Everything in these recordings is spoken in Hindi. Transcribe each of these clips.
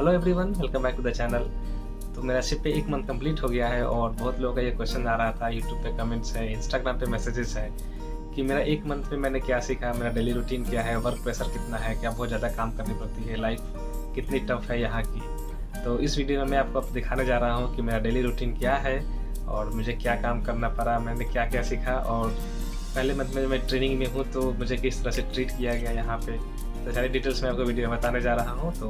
Hello everyone, welcome back to the channel. तो मेरा शिप पे 1 मंथ कंप्लीट हो गया है और बहुत लोगों का ये क्वेश्चन आ रहा था, यूट्यूब पे कमेंट्स है, इंस्टाग्राम पे मैसेजेस है कि मेरा 1 मंथ में मैंने क्या सीखा, मेरा डेली रूटीन क्या है, वर्क प्रेशर कितना है, क्या बहुत ज़्यादा काम करनी पड़ती है, लाइफ कितनी टफ है यहाँ की। तो इस वीडियो में मैं आपको अब दिखाने जा रहा हूँ कि मेरा डेली रूटीन क्या है और मुझे क्या काम करना पड़ा, मैंने क्या क्या सीखा और पहले मंथ में मैं ट्रेनिंग में हूँ तो मुझे किस तरह से ट्रीट किया गया यहाँ पे। तो सारी डिटेल्स मैं आपको वीडियो में बताने जा रहा हूँ, तो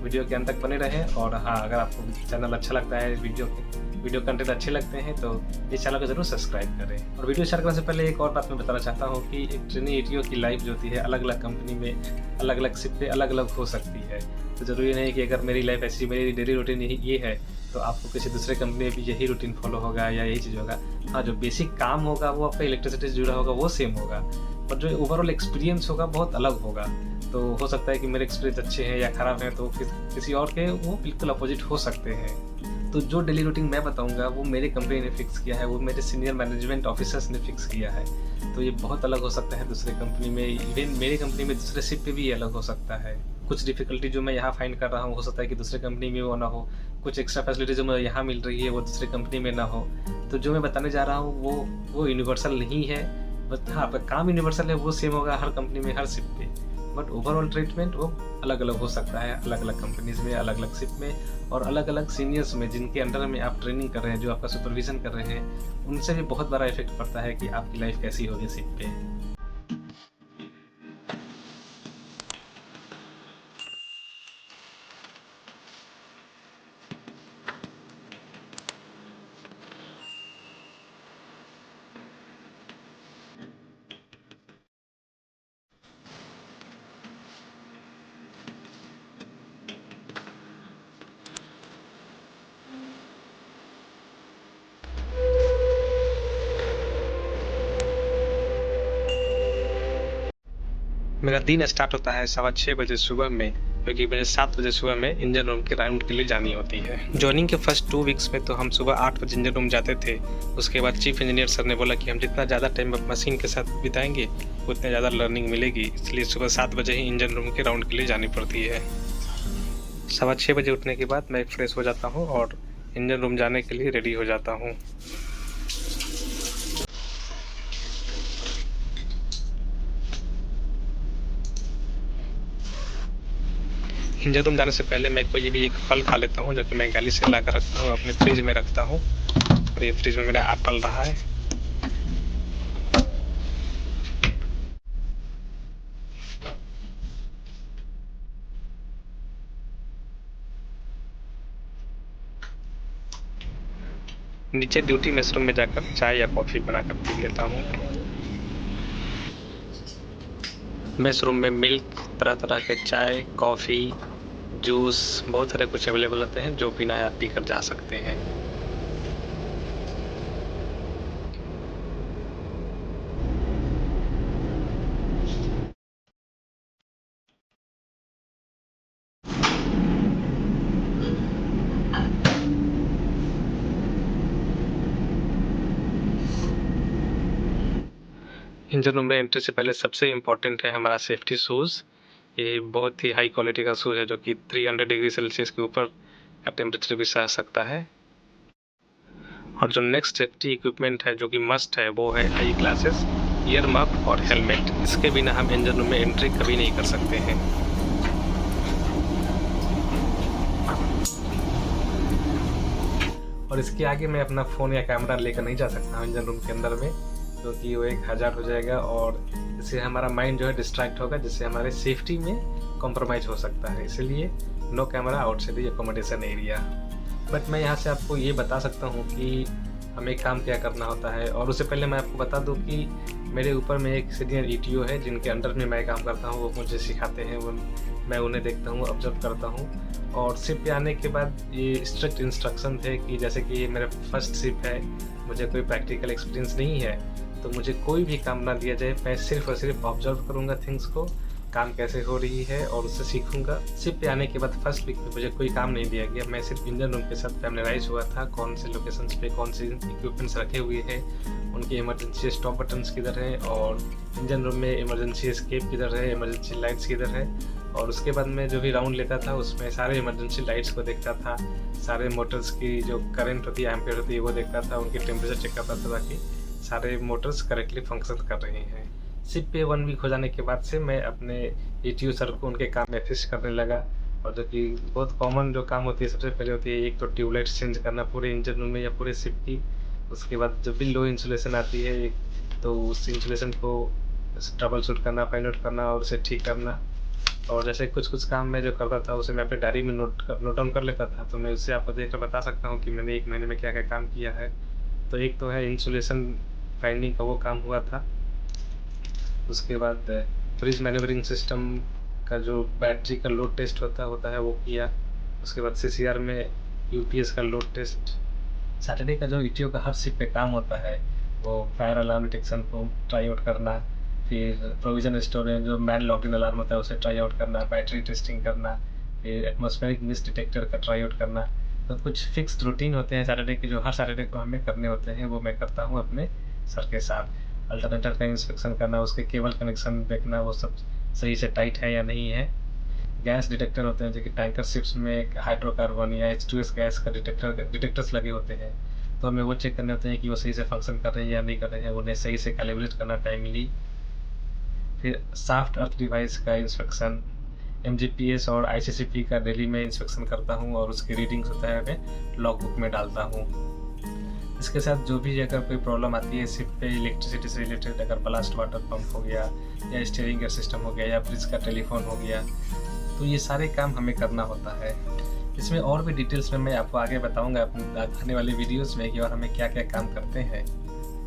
वीडियो के अंत तक बने रहें। और हाँ, अगर आपको चैनल अच्छा लगता है, वीडियो कंटेंट अच्छे लगते हैं तो इस चैनल को जरूर सब्सक्राइब करें। और वीडियो स्टार्ट करने से पहले एक और बात मैं बताना चाहता हूँ कि एक ट्रेनी ईटीओ की लाइफ जो होती है अलग अलग कंपनी में, अलग अलग शिप पे अलग अलग हो सकती है। तो ज़रूरी नहीं कि अगर मेरी लाइफ ऐसी, मेरी डेली रूटीन ये है तो आपको किसी दूसरे कंपनी में भी यही रूटीन फॉलो होगा या यही चीज़ होगा। हाँ, जो बेसिक काम होगा वो आपका इलेक्ट्रिसिटी से जुड़ा होगा वो सेम होगा, पर जो ओवरऑल एक्सपीरियंस होगा बहुत अलग होगा। तो हो सकता है कि मेरे एक्सपीरियंस अच्छे हैं या ख़राब हैं तो किसी और के वो बिल्कुल अपोजिट हो सकते हैं। तो जो डेली रूटीन मैं बताऊंगा वो मेरी कंपनी ने फिक्स किया है, वो मेरे सीनियर मैनेजमेंट ऑफिसर्स ने फिक्स किया है। तो ये बहुत अलग हो सकता है दूसरे कंपनी में, इवन मेरी कंपनी में दूसरे शिप पे भी अलग हो सकता है। कुछ डिफिकल्टी जो मैं यहाँ फाइंड कर रहा हूँ हो सकता है कि दूसरे कंपनी में वो ना हो, कुछ एक्स्ट्रा फैसिलिटी जो मुझे यहाँ मिल रही है वो दूसरे कंपनी में ना हो। तो जो मैं बताने जा रहा हूँ वो यूनिवर्सल नहीं है, बट हाँ, आपका काम यूनिवर्सल है, वो सेम होगा हर कंपनी में, हर शिप पे। बट ओवरऑल ट्रीटमेंट वो अलग अलग हो सकता है, अलग अलग कंपनीज में, अलग अलग शिप में और अलग अलग सीनियर्स में जिनके अंडर में आप ट्रेनिंग कर रहे हैं, जो आपका सुपरविजन कर रहे हैं, उनसे भी बहुत बड़ा इफेक्ट पड़ता है कि आपकी लाइफ कैसी होगी शिप पे। मेरा दिन स्टार्ट होता है 6:15 बजे सुबह में, क्योंकि मुझे 7 बजे सुबह में इंजन रूम के राउंड के लिए जानी होती है। जॉइनिंग के फर्स्ट 2 वीक्स में तो हम सुबह 8 बजे इंजन रूम जाते थे। उसके बाद चीफ इंजीनियर सर ने बोला कि हम जितना ज़्यादा टाइम मशीन के साथ बिताएंगे उतने ज़्यादा लर्निंग मिलेगी, इसलिए सुबह 7 बजे ही इंजन रूम के राउंड के लिए जानी पड़ती है। 6:15 बजे उठने के बाद मैं फ्रेश हो जाता हूँ और इंजन रूम जाने के लिए रेडी हो जाता हूँ। इंजन रूम जाने से पहले मैं कोई भी एक फल खा लेता हूँ, जो कि मैं गली से ला कर रखता हूँ, अपने फ्रिज में रखता हूँ। और ये फ्रिज में मेरा एप्पल रहा है। नीचे ड्यूटी मेस रूम में जाकर चाय या कॉफ़ी बनाकर पी लेता हूँ। मेस रूम में मिल्क, तरह तरह के चाय, कॉफ़ी, जूस, बहुत सारे कुछ अवेलेबल होते हैं जो बिना आप पी कर जा सकते हैं। इंजन रूम में एंट्री से पहले सबसे इम्पोर्टेंट है हमारा सेफ्टी शूज़। ये बहुत ही हाई क्वालिटी का शूज़ है जो कि 300 डिग्री सेल्सियस के ऊपर का टेम्परेचर भी सह सकता है। और जो नेक्स्ट सेफ्टी इक्विपमेंट है जो कि मस्ट है वो है आई ग्लासेस, ईयर मफ और हेलमेट। इसके बिना हम इंजन रूम में एंट्री कभी नहीं कर सकते हैं। और इसके आगे मैं अपना फ़ोन या कैमरा लेकर नहीं जा सकता हूँ इंजन रूम के अंदर में, क्योंकि वो एक हज़ार्ड हो जाएगा और इससे हमारा माइंड जो है डिस्ट्रैक्ट होगा, जिससे हमारे सेफ्टी में कॉम्प्रोमाइज़ हो सकता है। इसलिए no camera outside the accommodation area. But मैं यहाँ से आपको ये बता सकता हूँ कि हमें काम क्या करना होता है। और उससे पहले मैं आपको बता दूँ कि मेरे ऊपर में एक सीनियर ईटीओ है जिनके अंडर में मैं काम करता हूँ। वो मुझे सिखाते हैं, वो मैं उन्हें देखता हूँ, ऑब्जर्व करता हूँ। और शिप पे आने के बाद ये स्ट्रिक्ट इंस्ट्रक्शन थे कि जैसे कि ये मेरा फर्स्ट शिप है, मुझे कोई प्रैक्टिकल एक्सपीरियंस नहीं है, तो मुझे कोई भी काम ना दिया जाए, मैं सिर्फ और सिर्फ ऑब्जर्व करूँगा थिंग्स को, काम कैसे हो रही है और उससे सीखूंगा। शिप पे आने के बाद फर्स्ट वीक में मुझे कोई काम नहीं दिया गया, मैं सिर्फ इंजन रूम के साथ फैमिलियराइज हुआ था, कौन से लोकेशंस पे कौन से इक्विपमेंट्स रखे हुए हैं, उनके इमरजेंसी स्टॉप बटन्स किधर हैं और इंजन रूम में इमरजेंसी एस्केप किधर है, इमरजेंसी लाइट्स किधर है और उसके बाद मैं जो भी राउंड लेता था उसमें सारे इमरजेंसी लाइट्स को देखता था, सारे मोटर्स की जो करंट होती है, एम्पियर होती है, वो देखता था, उनकी टेम्परेचर चेक करता था ताकि सारे मोटर्स करेक्टली फंक्शन कर रहे हैं। शिप पे 1 वीक हो जाने के बाद से मैं अपने ETO सर को उनके काम में असिस्ट करने लगा, और जो कि बहुत कॉमन जो काम होती है सबसे पहले होती है एक तो ट्यूबलाइट चेंज करना पूरे इंजन रूम में या पूरे शिप की। उसके बाद जब भी लो इंसुलेशन आती है तो उस इंसुलेशन को ट्रबल शूट करना, फाइंड आउट करना और उसे ठीक करना। और जैसे कुछ काम मैं जो करता था उसे मैं अपने डायरी में नोट डाउन कर लेता था, तो मैं उससे आपको देखकर बता सकता हूँ कि मैंने 1 महीने में क्या क्या काम किया है। तो एक तो है इंसुलेशन फाइंडिंग का, वो काम हुआ था। उसके बाद ब्रिज मैन्यूवरिंग सिस्टम का जो बैटरी का लोड टेस्ट होता है वो किया। उसके बाद CCR में UPS का लोड टेस्ट। सैटरडे का जो ETO का हर शिफ्ट पे काम होता है वो फायर अलार्म डिटेक्शन को ट्राई आउट करना, फिर प्रोविजन स्टोरेज जो मैन लॉगिन अलार्म होता है उसे ट्राई आउट करना, बैटरी टेस्टिंग करना, फिर एटमॉस्फेरिक मिस्ट डिटेक्टर का ट्राई आउट करना। तो कुछ फिक्स्ड रूटीन होते हैं सैटरडे के जो हर सैटरडे को हमें करने होते हैं, वो मैं करता हूँ अपने सर के साथ। अल्टरनेटर का इंस्पेक्शन करना, उसके केबल कनेक्शन देखना वो सब सही से टाइट है या नहीं है। गैस डिटेक्टर होते हैं जो कि टैंकर शिप्स में हाइड्रोकार्बन या H2S गैस का डिटेक्टर्स लगे होते हैं, तो हमें वो चेक करने होते हैं कि वो सही से फंक्शन कर रहे हैं या नहीं कर रहे हैं, उन्हें सही से कैलिब्रेट करना टाइमली। फिर सॉफ्ट अर्थ डिवाइस का इंस्पेक्शन, MGPS और ICCP का डेली में इंस्पेक्शन करता हूँ और उसकी रीडिंग्स होता है मैं लॉग बुक में डालता हूँ। इसके साथ जो भी अगर कोई प्रॉब्लम आती है शिप पे इलेक्ट्रिसिटी से रिलेटेड, अगर ब्लास्ट वाटर पंप हो गया या स्टीयरिंग का सिस्टम हो गया या ब्रिज का टेलीफोन हो गया, तो ये सारे काम हमें करना होता है। इसमें और भी डिटेल्स में मैं आपको आगे बताऊंगा आने वाले वीडियोस में कि और हमें क्या क्या काम करते हैं।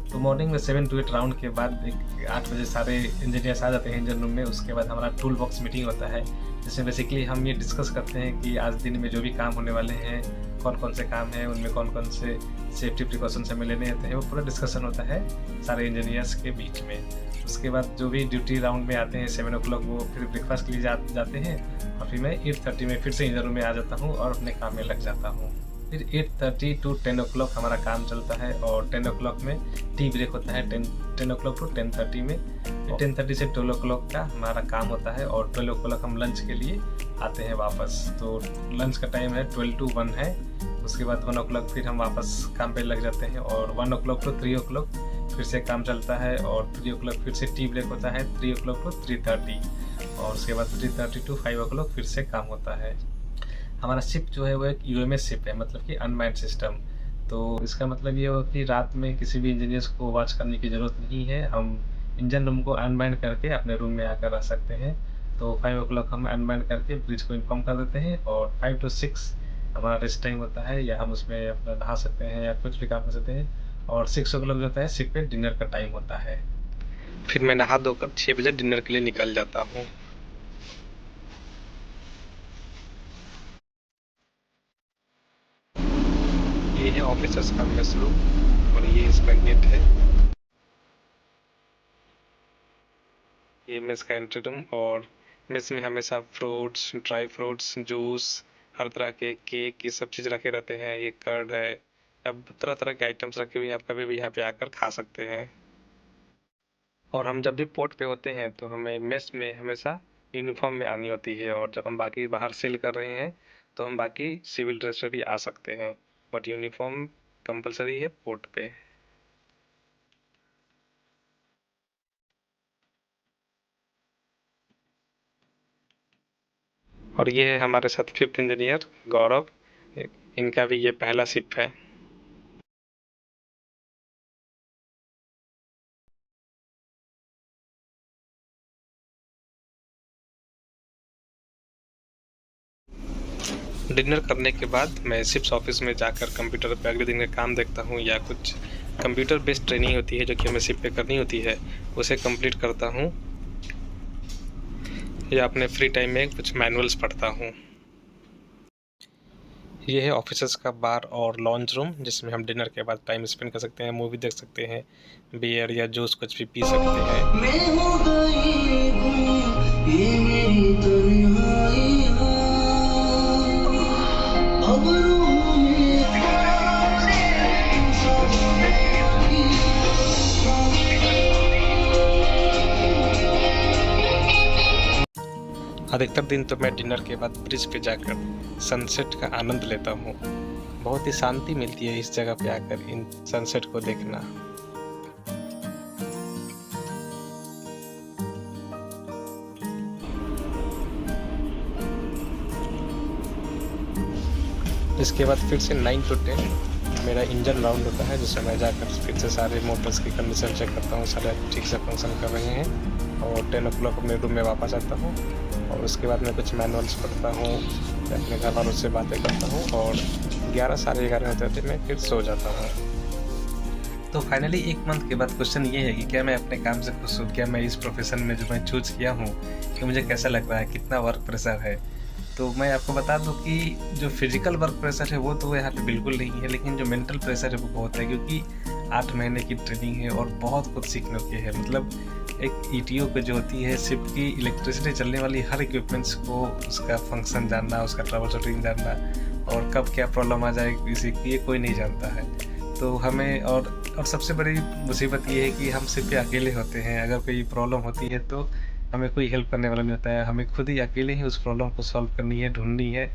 तो मॉर्निंग में 7 to 8 राउंड के बाद 8 बजे सारे इंजीनियर्स आ जाते हैं इंजन रूम में। उसके बाद हमारा टूल बॉक्स मीटिंग होता है, जिसमें बेसिकली हम ये डिस्कस करते हैं कि आज दिन में जो भी काम होने वाले हैं, कौन कौन से काम हैं, उनमें कौन कौन से सेफ्टी प्रिकॉशंस हमें लेने होते हैं, वो पूरा डिस्कशन होता है सारे इंजीनियर्स के बीच में। उसके बाद जो भी ड्यूटी राउंड में आते हैं 7 o'clock, वो फिर ब्रेकफास्ट के लिए जाते हैं, और फिर मैं 8:30 में फिर से इंजन रूम में आ जाता हूँ और अपने काम में लग जाता हूँ। फिर 8:30 to 10 o'clock हमारा काम चलता है, और 10 o'clock में टी ब्रेक होता है। 10 o'clock to 10:30 में, 10:30 से 12 o'clock का हमारा काम होता है, और 12 o'clock हम लंच के लिए आते हैं वापस। तो लंच का टाइम है 12 to 1 है। उसके बाद 1 o'clock फिर हम वापस काम पे लग जाते हैं, और 1 o'clock to 3 o'clock फिर से काम चलता है, और 3 o'clock फिर से टी ब्रेक होता है, 3 o'clock to 3:30, और उसके बाद 3:30 to 5 o'clock फिर से काम होता है। हमारा शिप जो है वो एक UMS शिप है, मतलब कि अनमैन्ड सिस्टम। तो इसका मतलब ये हो कि रात में किसी भी इंजीनियर्स को वॉच करने की ज़रूरत नहीं है, हम इंजन रूम को अनमैन्ड करके अपने रूम में आकर रह सकते हैं। तो 5 o'clock हम अनमैन्ड करके ब्रिज को इन्फॉर्म कर देते हैं, और 5 to 6 हमारा रेस्ट टाइम होता है, या हम उसमें अपना नहा सकते हैं या कुछ भी काम कर सकते हैं। और 6 o'clock जो होता है शिप पे डिनर का टाइम होता है। फिर मैं नहा धोकर 6 बजे डिनर के लिए निकल जाता हूँ। ये है ऑफिसर्स का मेस रूम, और ये इसका गेट है। ये मेस का एंट्री रूम, और मेस में हमेशा फ्रूट्स, ड्राई फ्रूट्स, जूस, हर तरह के केक, ये सब चीज़ रखे रहते हैं। ये कर्ड है, अब तरह तरह के आइटम्स रखे हुए हैं, आप कभी भी यहाँ पे आकर खा सकते हैं। और हम जब भी पोर्ट पे होते हैं तो हमें मेस में हमेशा यूनिफॉर्म में आनी होती है, और जब हम बाकी बाहर सेल कर रहे हैं तो हम बाकी सिविल ड्रेस में भी आ सकते हैं, बट यूनिफॉर्म कंपलसरी है पोर्ट पे। और ये है हमारे साथ 5th इंजीनियर गौरव, इनका भी ये पहला शिप है। डिनर करने के बाद मैं शिप्स ऑफिस में जाकर कंप्यूटर पे अगले दिन का काम देखता हूँ, या कुछ कंप्यूटर बेस्ड ट्रेनिंग होती है जो कि हमें शिप पे करनी होती है, उसे कंप्लीट करता हूँ, या अपने फ्री टाइम में कुछ मैनुअल्स पढ़ता हूँ। ये है ऑफिसर्स का बार और लॉन्च रूम, जिसमें हम डिनर के बाद टाइम स्पेंड कर सकते हैं, मूवी देख सकते हैं, बियर या जूस कुछ भी पी सकते हैं। अधिकतर दिन तो मैं डिनर के बाद ब्रिज पे जाकर सनसेट का आनंद लेता हूँ। बहुत ही शांति मिलती है इस जगह पे आकर इन सनसेट को देखना। इसके बाद फिर से 9 to 10 मेरा इंजन राउंड होता है, जिसमें मैं जाकर फिर से सारे मोटर्स की कंडीशन चेक करता हूँ, सारे ठीक से फंक्शन कर रहे हैं। और 10 o'clock अपने रूम में वापस आता हूँ और उसके बाद मैं कुछ मैनुअल्स पढ़ता हूँ, अपने घर वालों से बातें करता हूँ और 11 साढ़े 11 होते होते मैं फिर सो जाता हूँ। तो फाइनली 1 मंथ के बाद क्वेश्चन ये है कि क्या मैं अपने काम से खुश हूँ? क्या मैं इस प्रोफेशन में जो मैं चूज़ किया हूँ, कि मुझे कैसा लग रहा है, कितना वर्क प्रेशर है? तो मैं आपको बता दूँ कि जो फिज़िकल वर्क प्रेशर है वो तो यहाँ पे बिल्कुल नहीं है, लेकिन जो मेंटल प्रेशर है वो बहुत है, क्योंकि 8 महीने की ट्रेनिंग है और बहुत कुछ सीखने की है। मतलब एक ईटीओ पे जो होती है शिप की इलेक्ट्रिसिटी चलने वाली हर इक्विपमेंट्स को उसका फंक्शन जानना, उसका ट्रबल शूटिंग जानना और कब क्या प्रॉब्लम आ जाए किसी की, ये कोई नहीं जानता है। तो हमें और सबसे बड़ी मुसीबत ये है कि हम सिर्फ पे अकेले होते हैं। अगर कोई प्रॉब्लम होती है तो हमें कोई हेल्प करने वाला नहीं होता है, हमें खुद ही अकेले ही उस प्रॉब्लम को सॉल्व करनी है, ढूँढनी है।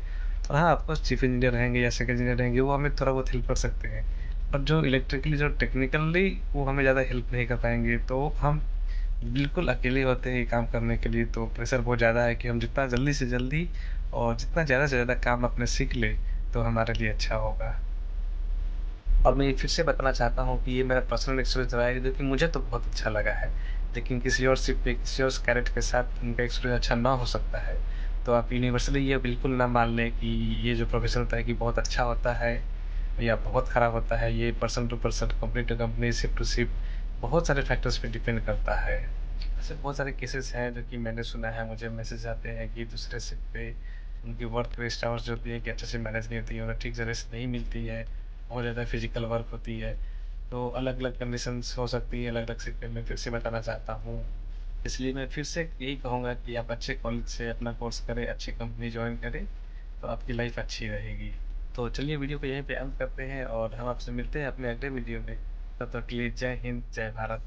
और हाँ, ऑफ़कोर्स चीफ़ इंजीनियर रहेंगे या सेकंड इंजीनियर रहेंगे, वो हमें थोड़ा बहुत हेल्प कर सकते हैं। पर जो इलेक्ट्रिकली जो टेक्निकली वो हमें ज़्यादा हेल्प नहीं कर पाएँगे, तो हम बिल्कुल अकेले होते हैं ये काम करने के लिए। तो प्रेशर बहुत ज़्यादा है कि हम जितना जल्दी से जल्दी और जितना ज़्यादा से ज़्यादा काम अपने सीख लें, तो हमारे लिए अच्छा होगा। और मैं ये फिर से बताना चाहता हूँ कि ये मेरा पर्सनल एक्सपीरियंस रहा है, जो कि मुझे तो बहुत अच्छा लगा है। लेकिन किसी और शिप पे, किसी और कैडेट के साथ उनका एक्सपीरियंस अच्छा ना हो सकता है। तो आप यूनिवर्सली ये बिल्कुल ना मान लें कि ये जो प्रोफ़ेशन होता है कि बहुत अच्छा होता है या बहुत ख़राब होता है। ये person to person, company to company, ship to ship बहुत सारे फैक्टर्स पे डिपेंड करता है। ऐसे बहुत सारे केसेस हैं जो कि मैंने सुना है, मुझे मैसेज आते हैं कि दूसरे शिप पे उनकी वर्क वेस्ट आवर्स जो होती है कि अच्छे से मैनेज नहीं होती है, उन्हें ठीक से रेस्ट नहीं मिलती है, बहुत ज़्यादा फिजिकल वर्क होती है। तो अलग-अलग कंडीशंस हो सकती है, अलग-अलग शिप पे मैं फिर से बताना चाहता हूँ। इसलिए मैं फिर से यही कहूँगा कि आप अच्छे कॉलेज से अपना कोर्स करें, अच्छी कंपनी जॉइन करें, तो आपकी लाइफ़ अच्छी रहेगी। तो चलिए वीडियो को यहीं पे अंत करते हैं और हम आपसे मिलते हैं अपने अगले वीडियो में। तब तक के लिए जय हिंद, जय भारत।